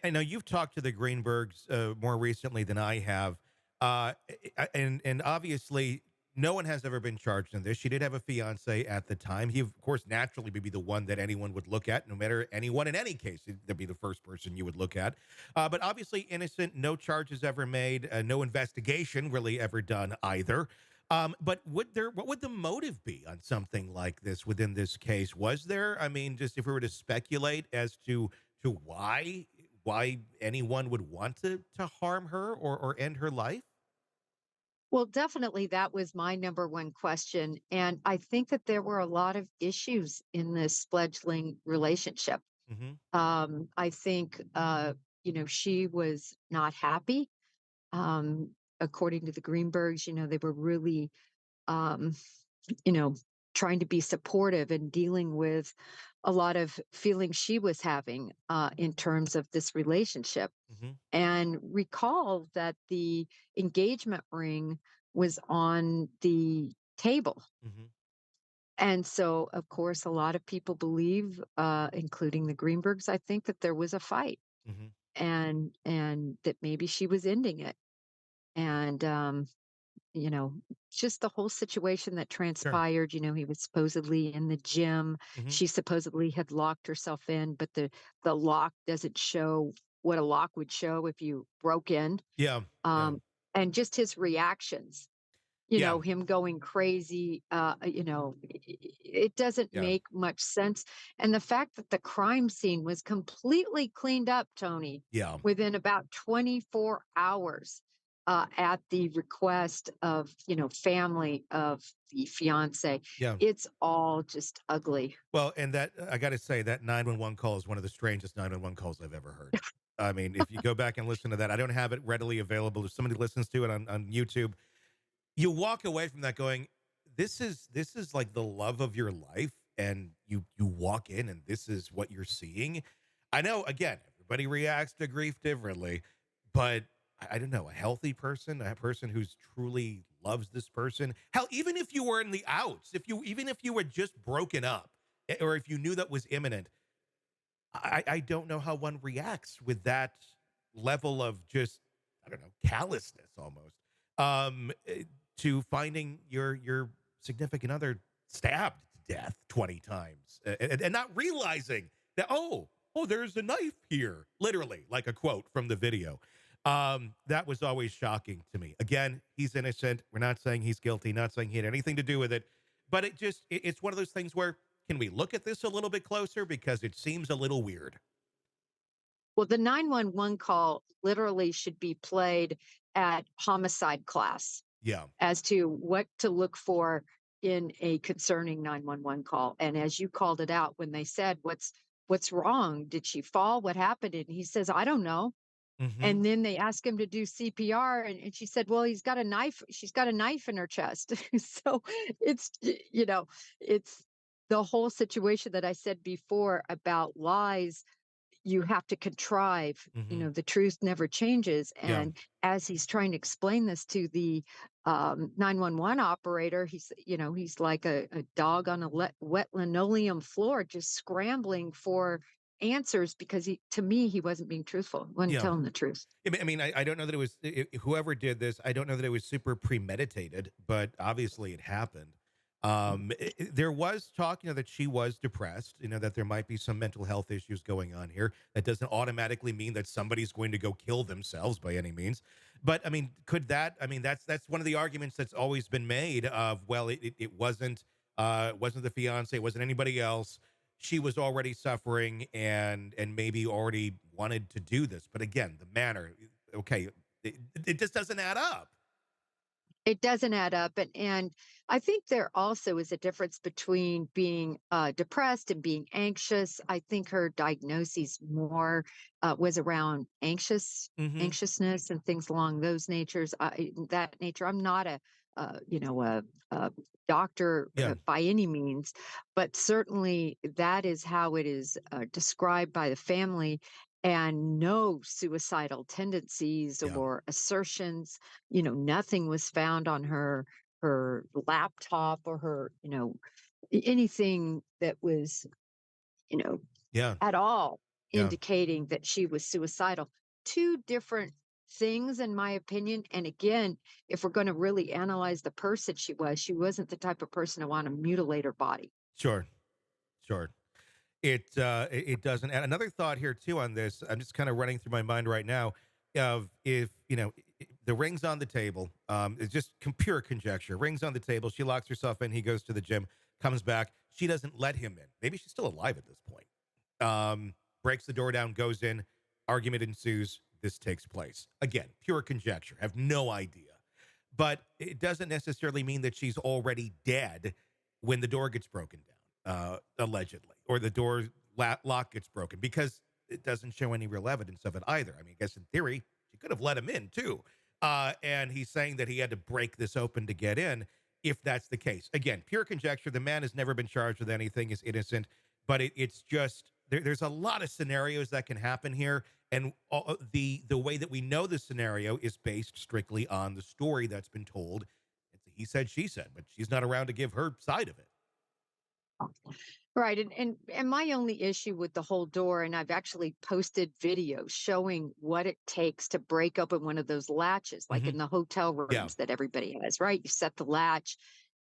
I know you've talked to the Greenbergs more recently than I have, and obviously no one has ever been charged in this. She did have a fiance at the time. He, of course, naturally would be the one that anyone would look at, no matter anyone in any case. That'd be the first person you would look at. But obviously innocent, no charges ever made, no investigation really ever done either. But what would the motive be on something like this within this case? Was there, I mean, just if we were to speculate as to why anyone would want to harm her or end her life? Well, definitely that was my number one question, and I think that there were a lot of issues in this fledgling relationship. Hmm. I think, she was not happy. According to the Greenbergs, they were really, um, you know, trying to be supportive and dealing with a lot of feelings she was having in terms of this relationship. Hmm. And recall that the engagement ring was on the table. Hmm. And so, of course, a lot of people believe, including the Greenbergs, I think that there was a fight Hmm. and that maybe she was ending it. And you know, just the whole situation that Sure. transpired. He was supposedly in the gym. Hmm. She supposedly had locked herself in, but the lock doesn't show what a lock would show if you broke in. Yeah. Yeah. Um, and just his reactions, Yeah. him going crazy, it doesn't Yeah. make much sense. And the fact that the crime scene was completely cleaned up, Tony, Yeah. within about 24 hours, at the request of, family of the fiance. Yeah. It's all just ugly. Well, and that I got to say that 911 call is one of the strangest 911 calls I've ever heard. I mean, if you go back and listen to that, I don't have it readily available. If somebody listens to it on YouTube, you walk away from that going, this is like the love of your life, and you walk in and this is what you're seeing. I know, again, everybody reacts to grief differently, but I don't know, a healthy person, a person who's truly loves this person, hell, even if you were in the outs, even if you were just broken up, or if you knew that was imminent, I don't know how one reacts with that level of just, I don't know, callousness almost. To finding your significant other stabbed to death 20 times, and not realizing that, there's a knife here, literally, like a quote from the video. That was always shocking to me. Again, he's innocent. We're not saying he's guilty, not saying he had anything to do with it, but it's one of those things where, can we look at this a little bit closer, because it seems a little weird. Well, the 911 call literally should be played at homicide class Yeah. as to what to look for in a concerning 911 call. And as you called it out when they said, "What's wrong? Did she fall? What happened?" And he says, "I don't know." Hmm. And then they ask him to do CPR, and she said, "Well, he's got a knife. She's got a knife in her chest." So it's it's the whole situation that I said before about lies. You have to contrive, Hmm. the truth never changes. Yeah. And as he's trying to explain this to the 911 operator, he's like a dog on a wet linoleum floor, just scrambling for answers because to me, he wasn't being truthful, wasn't Yeah. telling the truth. I don't know that it was whoever did this. I don't know that it was super premeditated, but obviously it happened. There was talk, that she was depressed, that there might be some mental health issues going on here. That doesn't automatically mean that somebody's going to go kill themselves by any means. But I mean, could that, I mean, that's one of the arguments that's always been made of, well, it wasn't the fiance, it wasn't anybody else. She was already suffering and maybe already wanted to do this. But again, the manner, okay, it just doesn't add up. It doesn't add up, and I think there also is a difference between being, depressed and being anxious. I think her diagnosis more, was around Hmm. anxiousness and things along those that nature. I'm not a doctor, Yeah. by any means, but certainly that is how it is, described by the family, and no suicidal tendencies Yeah. or assertions. Nothing was found on her laptop or her, anything that was, you know, Yeah. at all. Yeah. indicating that she was suicidal. Two different things, in my opinion. And again, if we're going to really analyze the person she wasn't the type of person to want to mutilate her body. Sure. Sure. It doesn't. And another thought here too on this, I'm just kind of running through my mind right now of if the ring's on the table, it's just pure conjecture. Rings on the table. She locks herself in. He goes to the gym, comes back. She doesn't let him in. Maybe she's still alive at this point. Breaks the door down, goes in. Argument ensues. This takes place again. Pure conjecture. Have no idea, but it doesn't necessarily mean that she's already dead when the door gets broken down, allegedly, or the door lock gets broken, because it doesn't show any real evidence of it either. I mean, I guess in theory, she could have let him in too. And he's saying that he had to break this open to get in. If that's the case, again, pure conjecture. The man has never been charged with anything, is innocent, but it's just there's a lot of scenarios that can happen here, and the way that we know the scenario is based strictly on the story that's been told. It's a he said, she said, but she's not around to give her side of it. Right. And my only issue with the whole door, and I've actually posted videos showing what it takes to break open one of those latches, like Hmm. in the hotel Yeah. rooms that everybody has, right? You set the latch.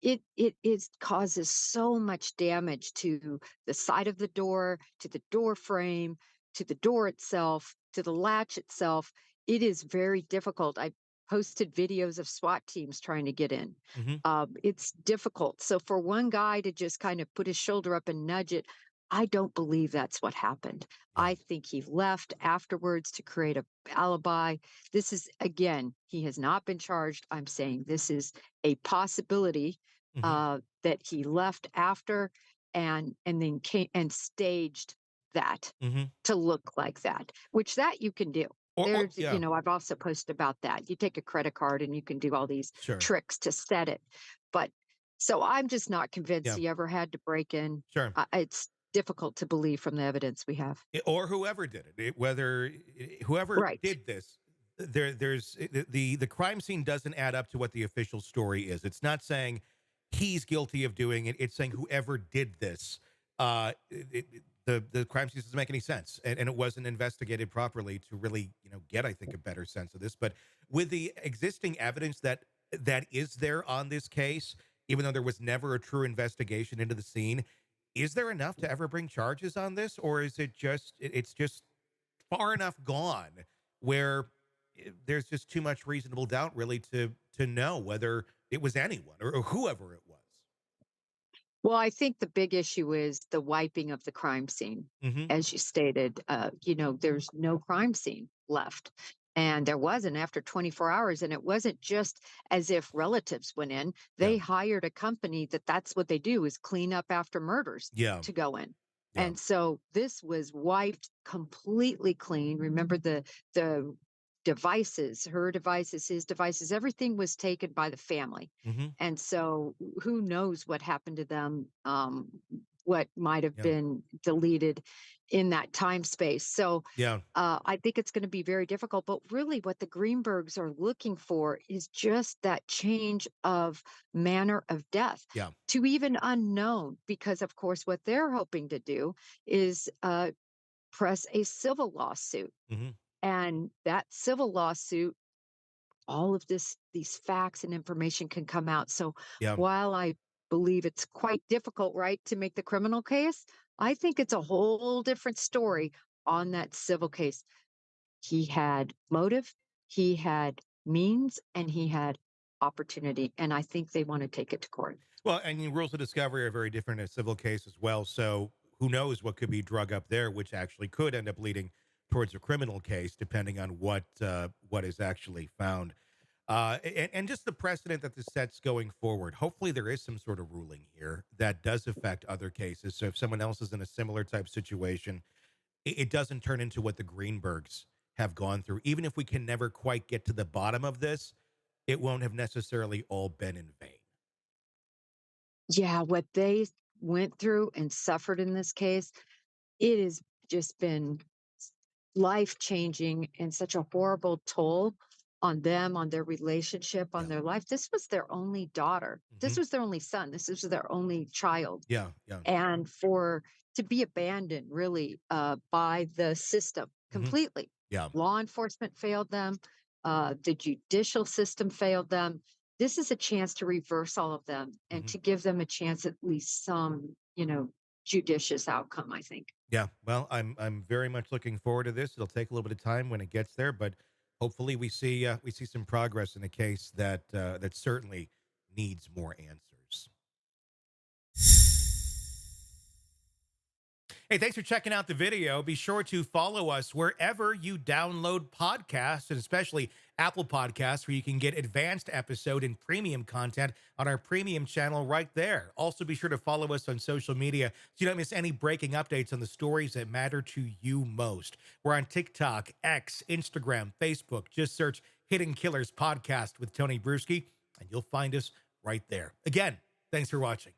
It is causes so much damage to the side of the door, to the door frame, to the door itself, to the latch itself. It is very difficult. I posted videos of SWAT teams trying to get in. Hmm. It's difficult. So for one guy to just kind of put his shoulder up and nudge it, I don't believe that's what happened. Yeah. I think he left afterwards to create a alibi. This is again, he has not been charged. I'm saying this is a possibility Hmm. that he left after and then came and staged that Hmm. to look like that, which that you can do. Or There's, yeah. I've also posted about that. You take a credit card and you can do all these Sure. tricks to set it. But so I'm just not convinced Yeah. he ever had to break in. Sure. It's difficult to believe from the evidence we have. Or whoever did it, whether whoever Right. did this, there's the crime scene doesn't add up to what the official story is. It's not saying he's guilty of doing it. It's saying whoever did this, the crime scene doesn't make any sense, and it wasn't investigated properly to really get, I think, a better sense of this. But with the existing evidence that is there on this case, even though there was never a true investigation into the scene, is there enough to ever bring charges on this, or is it just it's just far enough gone where there's just too much reasonable doubt really to know whether it was anyone or whoever it was? Well, I think the big issue is the wiping of the crime scene. Hmm. As you stated, there's no crime scene left. And there wasn't after 24 hours. And it wasn't just as if relatives went in. Yeah. They hired a company that's what they do is clean up after murders Yeah. to go in. Yeah. And so this was wiped completely clean. Remember the devices, her devices, his devices, everything was taken by the family. Hmm. And so who knows what happened to them, what might have Yeah. been deleted in that time space. So Yeah. I think it's going to be very difficult. But really, what the Greenbergs are looking for is just that change of manner of death Yeah. to even unknown, because, of course, what they're hoping to do is press a civil lawsuit. Hmm. And that civil lawsuit, all of these facts and information can come out. So Yeah. while I believe it's quite difficult, right, to make the criminal case, I think it's a whole different story on that civil case. He had motive, he had means, and he had opportunity. And I think they want to take it to court. Well, and rules of discovery are very different in a civil case as well. So who knows what could be drug up there, which actually could end up leading towards a criminal case, depending on what is actually found. And just the precedent that this sets going forward. Hopefully, there is some sort of ruling here that does affect other cases. So if someone else is in a similar type situation, it doesn't turn into what the Greenbergs have gone through. Even if we can never quite get to the bottom of this, it won't have necessarily all been in vain. Yeah, what they went through and suffered in this case, it has just been life changing and such a horrible toll on them, on their relationship, on Yeah. their life. This was their only daughter. This Hmm. was their only son. This was their only child. Yeah. Yeah. And for to be abandoned really by the system Hmm. completely. Yeah. Law enforcement failed them, the judicial system failed them. This is a chance to reverse all of them and Hmm. to give them a chance at least some, judicious outcome, I think. Yeah. Well, I'm very much looking forward to this. It'll take a little bit of time when it gets there, but hopefully we see some progress in a case that that certainly needs more answers. Hey, thanks for checking out the video. Be sure to follow us wherever you download podcasts, and especially Apple Podcasts, where you can get advanced episode and premium content on our premium channel right there. Also, be sure to follow us on social media so you don't miss any breaking updates on the stories that matter to you most. We're on TikTok, X, Instagram, Facebook. Just search Hidden Killers Podcast with Tony Brueski, and you'll find us right there. Again, thanks for watching.